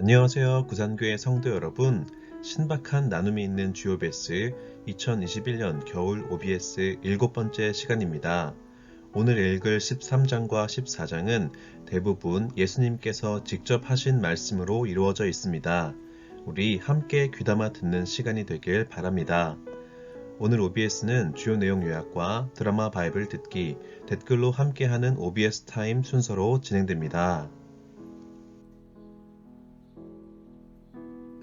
안녕하세요. 구산교회 성도 여러분. 신박한 나눔이 있는 GOBS 2021년 겨울 OBS 7번째 시간입니다. 오늘 읽을 13장과 14장은 대부분 예수님께서 직접 하신 말씀으로 이루어져 있습니다. 우리 함께 귀담아 듣는 시간이 되길 바랍니다. 오늘 OBS는 주요 내용 요약과 드라마 바이블 듣기, 댓글로 함께하는 OBS 타임 순서로 진행됩니다.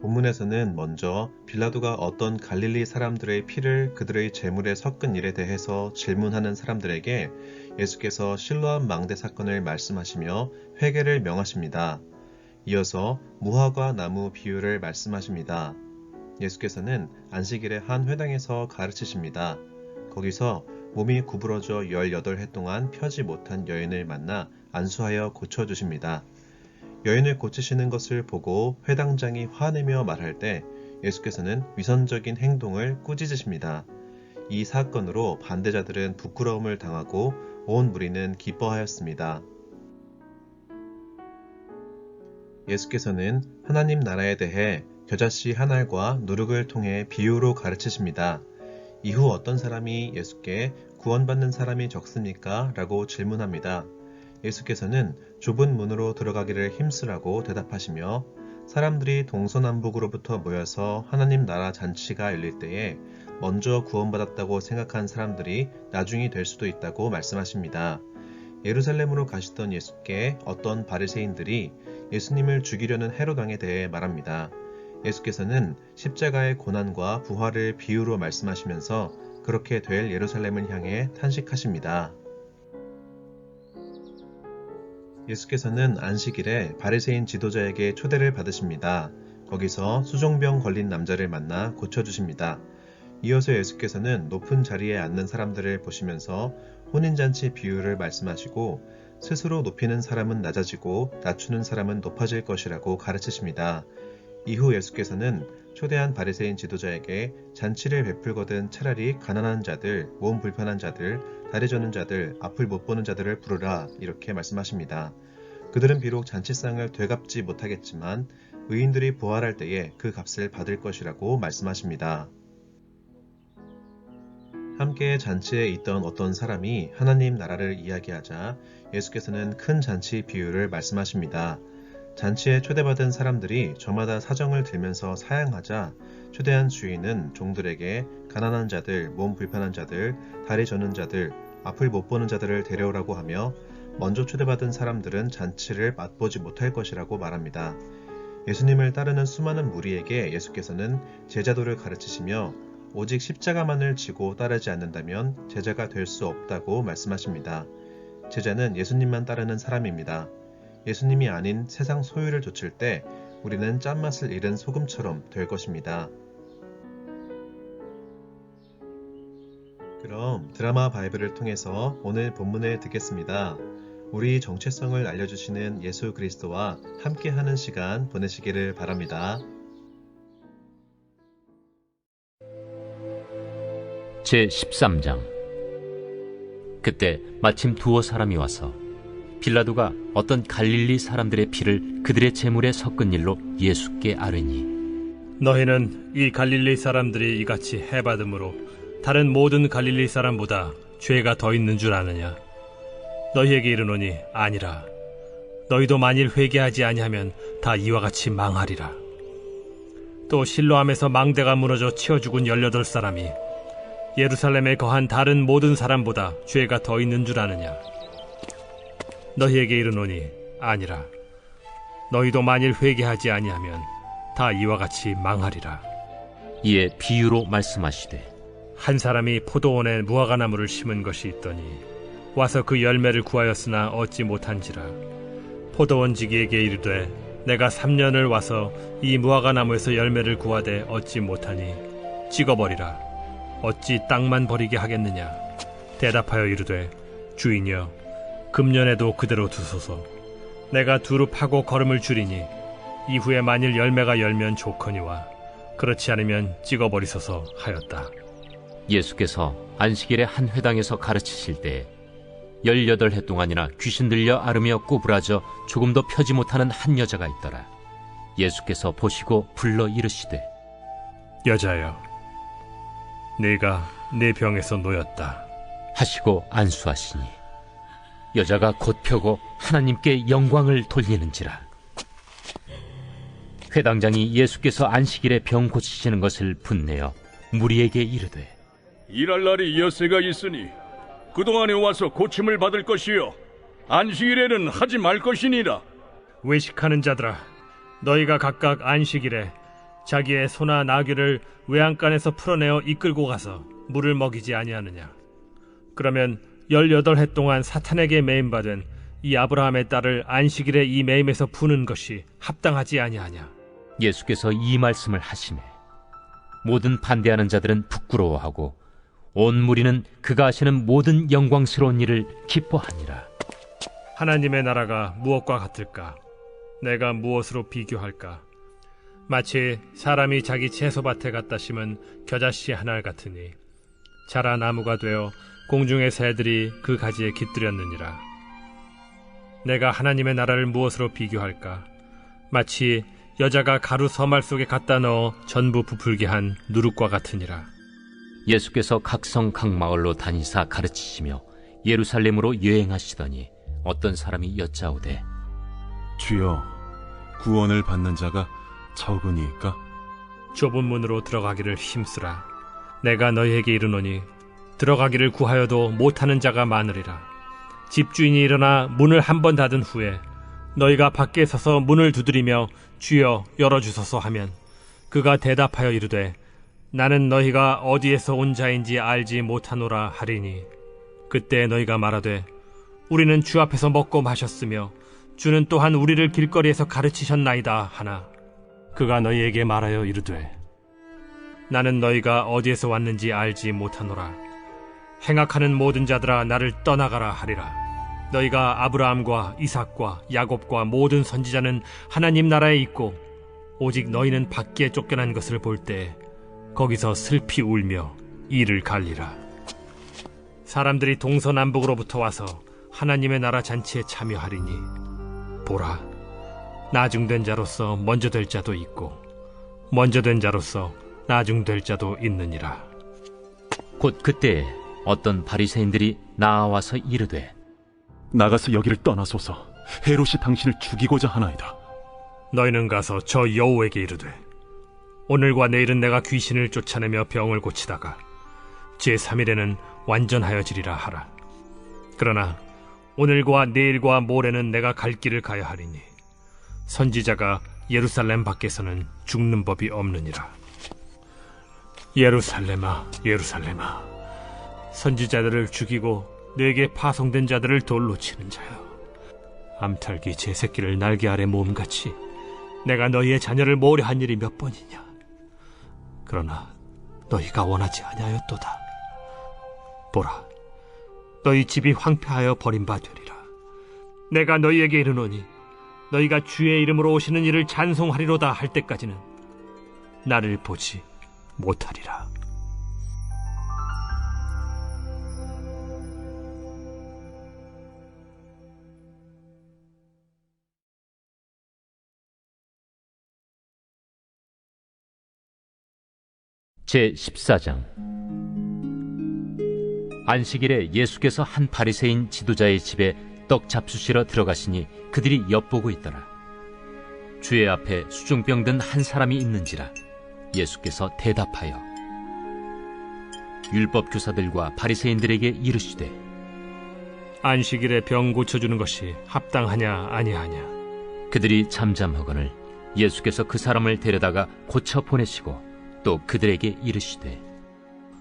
본문에서는 먼저 빌라도가 어떤 갈릴리 사람들의 피를 그들의 제물에 섞은 일에 대해서 질문하는 사람들에게 예수께서 실로암 망대 사건을 말씀하시며 회개를 명하십니다. 이어서 무화과 나무 비유를 말씀하십니다. 예수께서는 안식일에 한 회당에서 가르치십니다. 거기서 몸이 구부러져 18해 동안 펴지 못한 여인을 만나 안수하여 고쳐주십니다. 여인을 고치시는 것을 보고 회당장이 화내며 말할 때 예수께서는 위선적인 행동을 꾸짖으십니다. 이 사건으로 반대자들은 부끄러움을 당하고 온 무리는 기뻐하였습니다. 예수께서는 하나님 나라에 대해 겨자씨 한 알과 누룩을 통해 비유로 가르치십니다. 이후 어떤 사람이 예수께 구원받는 사람이 적습니까? 라고 질문합니다. 예수께서는 좁은 문으로 들어가기를 힘쓰라고 대답하시며 사람들이 동서남북으로부터 모여서 하나님 나라 잔치가 열릴 때에 먼저 구원받았다고 생각한 사람들이 나중이 될 수도 있다고 말씀하십니다. 예루살렘으로 가시던 예수께 어떤 바리새인들이 예수님을 죽이려는 헤롯 왕에 대해 말합니다. 예수께서는 십자가의 고난과 부활을 비유로 말씀하시면서 그렇게 될 예루살렘을 향해 탄식하십니다. 예수께서는 안식일에 바리새인 지도자에게 초대를 받으십니다. 거기서 수종병 걸린 남자를 만나 고쳐주십니다. 이어서 예수께서는 높은 자리에 앉는 사람들을 보시면서 혼인잔치 비유를 말씀하시고 스스로 높이는 사람은 낮아지고 낮추는 사람은 높아질 것이라고 가르치십니다. 이후 예수께서는 초대한 바리새인 지도자에게 잔치를 베풀거든 차라리 가난한 자들, 몸 불편한 자들, 다리 저는 자들, 앞을 못 보는 자들을 부르라 이렇게 말씀하십니다. 그들은 비록 잔치상을 되갚지 못하겠지만 의인들이 부활할 때에 그 값을 받을 것이라고 말씀하십니다. 함께 잔치에 있던 어떤 사람이 하나님 나라를 이야기하자 예수께서는 큰 잔치 비유를 말씀하십니다. 잔치에 초대받은 사람들이 저마다 사정을 들면서 사양하자 초대한 주인은 종들에게 가난한 자들, 몸 불편한 자들, 다리 저는 자들, 앞을 못 보는 자들을 데려오라고 하며 먼저 초대받은 사람들은 잔치를 맛보지 못할 것이라고 말합니다. 예수님을 따르는 수많은 무리에게 예수께서는 제자도를 가르치시며 오직 십자가만을 지고 따르지 않는다면 제자가 될 수 없다고 말씀하십니다. 제자는 예수님만 따르는 사람입니다. 예수님이 아닌 세상 소유를 좇을 때 우리는 짠맛을 잃은 소금처럼 될 것입니다. 그럼 드라마 바이블을 통해서 오늘 본문을 듣겠습니다. 우리 정체성을 알려주시는 예수 그리스도와 함께하는 시간 보내시기를 바랍니다. 제13장. 그때 마침 두어 사람이 와서 빌라도가 어떤 갈릴리 사람들의 피를 그들의 제물에 섞은 일로 예수께 아뢰니, 너희는 이 갈릴리 사람들이 이같이 해받음으로 다른 모든 갈릴리 사람보다 죄가 더 있는 줄 아느냐? 너희에게 이르노니 아니라. 너희도 만일 회개하지 아니하면 다 이와 같이 망하리라. 또 실로암에서 망대가 무너져 치어 죽은 18사람이 예루살렘에 거한 다른 모든 사람보다 죄가 더 있는 줄 아느냐? 너희에게 이르노니 아니라. 너희도 만일 회개하지 아니하면 다 이와 같이 망하리라. 이에 비유로 말씀하시되, 한 사람이 포도원에 무화과나무를 심은 것이 있더니 와서 그 열매를 구하였으나 얻지 못한지라. 포도원지기에게 이르되 내가 3년을 와서 이 무화과나무에서 열매를 구하되 얻지 못하니 찍어버리라. 어찌 땅만 버리게 하겠느냐? 대답하여 이르되 주인이여, 금년에도 그대로 두소서. 내가 두루 파고 거름을 줄이니 이후에 만일 열매가 열면 좋거니와 그렇지 않으면 찍어버리소서 하였다. 예수께서 안식일에 한 회당에서 가르치실 때 18해 동안이나 귀신 들려 앓으며 꼬부라져 조금도 펴지 못하는 한 여자가 있더라. 예수께서 보시고 불러 이르시되 여자여, 네가 내 병에서 놓였다 하시고 안수하시니 여자가 곧 펴고 하나님께 영광을 돌리는지라. 회당장이 예수께서 안식일에 병 고치시는 것을 분내어 무리에게 이르되 일할 날이 엿새가 있으니 그동안에 와서 고침을 받을 것이요 안식일에는 하지 말 것이니라. 외식하는 자들아, 너희가 각각 안식일에 자기의 소나 나귀를 외양간에서 풀어내어 이끌고 가서 물을 먹이지 아니하느냐? 그러면 18해 동안 사탄에게 매임받은 이 아브라함의 딸을 안식일에 이 매임에서 푸는 것이 합당하지 아니하냐? 예수께서 이 말씀을 하시매 모든 반대하는 자들은 부끄러워하고 온 무리는 그가 하시는 모든 영광스러운 일을 기뻐하니라. 하나님의 나라가 무엇과 같을까? 내가 무엇으로 비교할까? 마치 사람이 자기 채소밭에 갖다 심은 겨자씨 하나 같으니 자라 나무가 되어 공중의 새들이 그 가지에 깃들였느니라. 내가 하나님의 나라를 무엇으로 비교할까? 마치 여자가 가루 서말 속에 갖다 넣어 전부 부풀게 한 누룩과 같으니라. 예수께서 각성 각 마을로 다니사 가르치시며 예루살렘으로 여행하시더니 어떤 사람이 여짜오되 주여, 구원을 받는 자가 적으니까? 좁은 문으로 들어가기를 힘쓰라. 내가 너희에게 이르노니 들어가기를 구하여도 못하는 자가 많으리라. 집주인이 일어나 문을 한 번 닫은 후에 너희가 밖에 서서 문을 두드리며 주여 열어주소서 하면 그가 대답하여 이르되 나는 너희가 어디에서 온 자인지 알지 못하노라 하리니 그때 너희가 말하되 우리는 주 앞에서 먹고 마셨으며 주는 또한 우리를 길거리에서 가르치셨나이다 하나 그가 너희에게 말하여 이르되 나는 너희가 어디에서 왔는지 알지 못하노라. 행악하는 모든 자들아 나를 떠나가라 하리라. 너희가 아브라함과 이삭과 야곱과 모든 선지자는 하나님 나라에 있고 오직 너희는 밖에 쫓겨난 것을 볼 때 거기서 슬피 울며 이를 갈리라. 사람들이 동서남북으로부터 와서 하나님의 나라 잔치에 참여하리니 보라, 나중된 자로서 먼저 될 자도 있고 먼저 된 자로서 나중될 자도 있느니라. 곧 그때에 어떤 바리새인들이 나와서 이르되 나가서 여기를 떠나소서. 헤롯이 당신을 죽이고자 하나이다. 너희는 가서 저 여호에게 이르되 오늘과 내일은 내가 귀신을 쫓아내며 병을 고치다가 제3일에는 완전하여지리라 하라. 그러나 오늘과 내일과 모레는 내가 갈 길을 가야 하리니 선지자가 예루살렘 밖에서는 죽는 법이 없느니라. 예루살렘아, 예루살렘아, 선지자들을 죽이고 내게 파송된 자들을 돌로 치는 자여, 암탉이 제 새끼를 날개 아래 모음같이 내가 너희의 자녀를 모려한 일이 몇 번이냐? 그러나 너희가 원하지 아니하였도다. 보라, 너희 집이 황폐하여 버림받으리라. 내가 너희에게 이르노니 너희가 주의 이름으로 오시는 이를 찬송하리로다 할 때까지는 나를 보지 못하리라. 제14장. 안식일에 예수께서 한 바리새인 지도자의 집에 떡 잡수시러 들어가시니 그들이 엿보고 있더라. 주의 앞에 수중병 든 한 사람이 있는지라. 예수께서 대답하여 율법 교사들과 바리새인들에게 이르시되 안식일에 병 고쳐주는 것이 합당하냐 아니하냐? 그들이 잠잠하거늘 예수께서 그 사람을 데려다가 고쳐 보내시고 또 그들에게 이르시되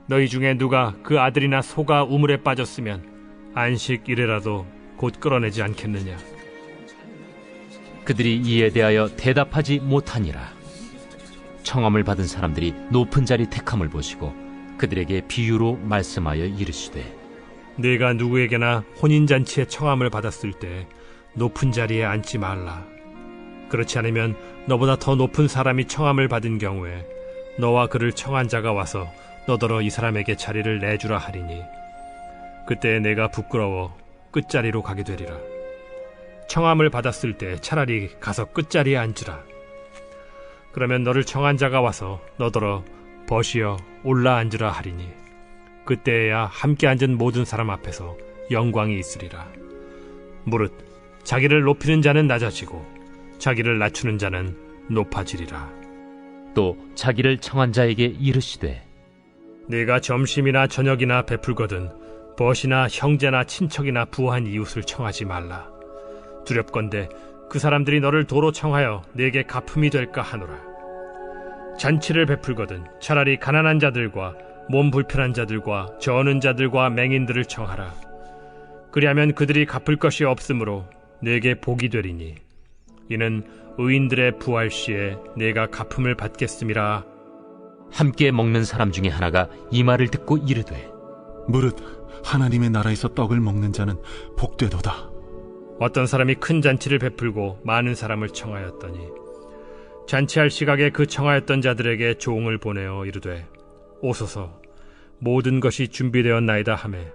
너희 중에 누가 그 아들이나 소가 우물에 빠졌으면 안식일에라도 곧 끌어내지 않겠느냐? 그들이 이에 대하여 대답하지 못하니라. 청함을 받은 사람들이 높은 자리 택함을 보시고 그들에게 비유로 말씀하여 이르시되 네가 누구에게나 혼인잔치에 청함을 받았을 때 높은 자리에 앉지 말라. 그렇지 않으면 너보다 더 높은 사람이 청함을 받은 경우에 너와 그를 청한 자가 와서 너더러 이 사람에게 자리를 내주라 하리니 그때 내가 부끄러워 끝자리로 가게 되리라. 청함을 받았을 때 차라리 가서 끝자리에 앉으라. 그러면 너를 청한 자가 와서 너더러 벗이여 올라앉으라 하리니 그때에야 함께 앉은 모든 사람 앞에서 영광이 있으리라. 무릇 자기를 높이는 자는 낮아지고 자기를 낮추는 자는 높아지리라. 또 자기를 청한 자에게 이르시되 네가 점심이나 저녁이나 베풀거든 벗이나 형제나 친척이나 부한 이웃을 청하지 말라. 두렵건대 그 사람들이 너를 도로 청하여 네게 갚음이 될까 하노라. 잔치를 베풀거든 차라리 가난한 자들과 몸 불편한 자들과 저는 자들과 맹인들을 청하라. 그리하면 그들이 갚을 것이 없으므로 네게 복이 되리니 이는 의인들의 부활 시에 네가 갚음을 받겠음이라. 함께 먹는 사람 중에 하나가 이 말을 듣고 이르되 무릇 하나님의 나라에서 떡을 먹는 자는 복되도다. 어떤 사람이 큰 잔치를 베풀고 많은 사람을 청하였더니 잔치할 시각에 그 청하였던 자들에게 종을 보내어 이르되 오소서 모든 것이 준비되었나이다 하매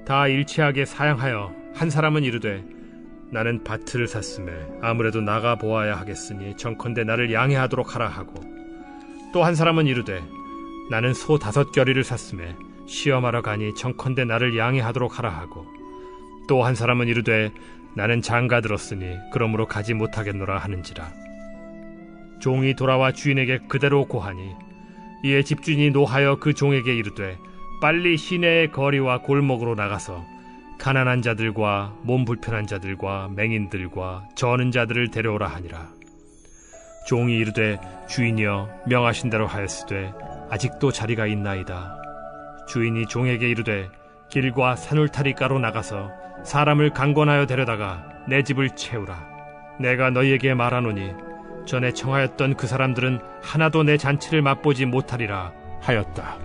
다 일치하게 사양하여 한 사람은 이르되 나는 밭을 샀음에 아무래도 나가 보아야 하겠으니 정컨대 나를 양해하도록 하라 하고 또 한 사람은 이르되 나는 소 5겨리를 샀음에 시험하러 가니 정컨대 나를 양해하도록 하라 하고 또 한 사람은 이르되 나는 장가 들었으니 그러므로 가지 못하겠노라 하는지라. 종이 돌아와 주인에게 그대로 고하니 이에 집주인이 노하여 그 종에게 이르되 빨리 시내의 거리와 골목으로 나가서 가난한 자들과 몸 불편한 자들과 맹인들과 저는 자들을 데려오라 하니라. 종이 이르되 주인이여 명하신 대로 하였으되 아직도 자리가 있나이다. 주인이 종에게 이르되 길과 산울타리가로 나가서 사람을 강권하여 데려다가 내 집을 채우라. 내가 너희에게 말하노니 전에 청하였던 그 사람들은 하나도 내 잔치를 맛보지 못하리라 하였다.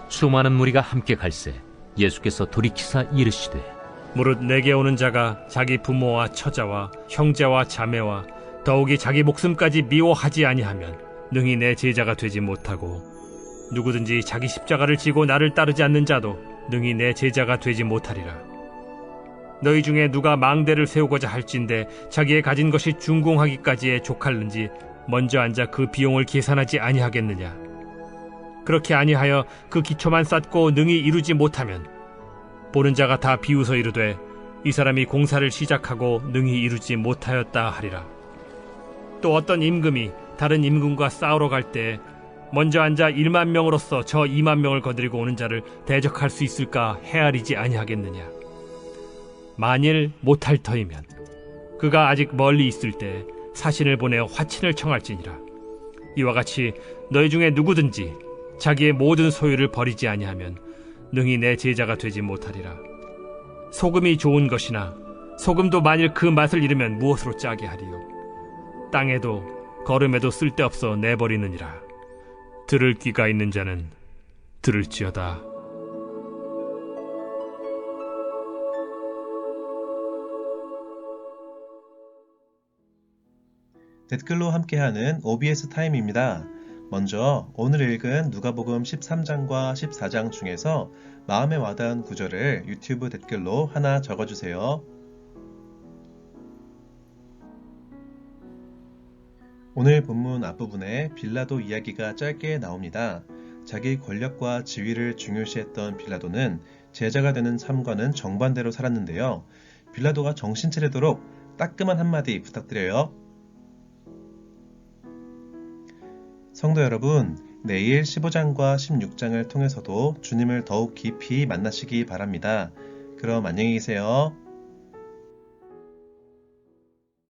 수많은 무리가 함께 갈새 예수께서 돌이키사 이르시되 무릇 내게 오는 자가 자기 부모와 처자와 형제와 자매와 더욱이 자기 목숨까지 미워하지 아니하면 능히 내 제자가 되지 못하고 누구든지 자기 십자가를 지고 나를 따르지 않는 자도 능히 내 제자가 되지 못하리라. 너희 중에 누가 망대를 세우고자 할진대 자기의 가진 것이 준공하기까지에 족할는지 먼저 앉아 그 비용을 계산하지 아니하겠느냐. 그렇게 아니하여 그 기초만 쌓고 능히 이루지 못하면 보는 자가 다 비웃어 이르되 이 사람이 공사를 시작하고 능히 이루지 못하였다 하리라. 또 어떤 임금이 다른 임금과 싸우러 갈 때 먼저 앉아 1만 명으로서 저 2만 명을 거느리고 오는 자를 대적할 수 있을까 헤아리지 아니하겠느냐. 만일 못할 터이면 그가 아직 멀리 있을 때 사신을 보내어 화친을 청할지니라. 이와 같이 너희 중에 누구든지 자기의 모든 소유를 버리지 아니하면 능히 내 제자가 되지 못하리라. 소금이 좋은 것이나 소금도 만일 그 맛을 잃으면 무엇으로 짜게 하리요. 땅에도 거름에도 쓸데없어 내버리느니라. 들을 귀가 있는 자는 들을지어다. 댓글로 함께하는 OBS 타임입니다. 먼저 오늘 읽은 누가복음 13장과 14장 중에서 마음에 와닿은 구절을 유튜브 댓글로 하나 적어주세요. 오늘 본문 앞부분에 빌라도 이야기가 짧게 나옵니다. 자기 권력과 지위를 중요시했던 빌라도는 제자가 되는 삶과는 정반대로 살았는데요. 빌라도가 정신 차리도록 따끔한 한마디 부탁드려요. 성도 여러분, 내일 15장과 16장을 통해서도 주님을 더욱 깊이 만나시기 바랍니다. 그럼 안녕히 계세요.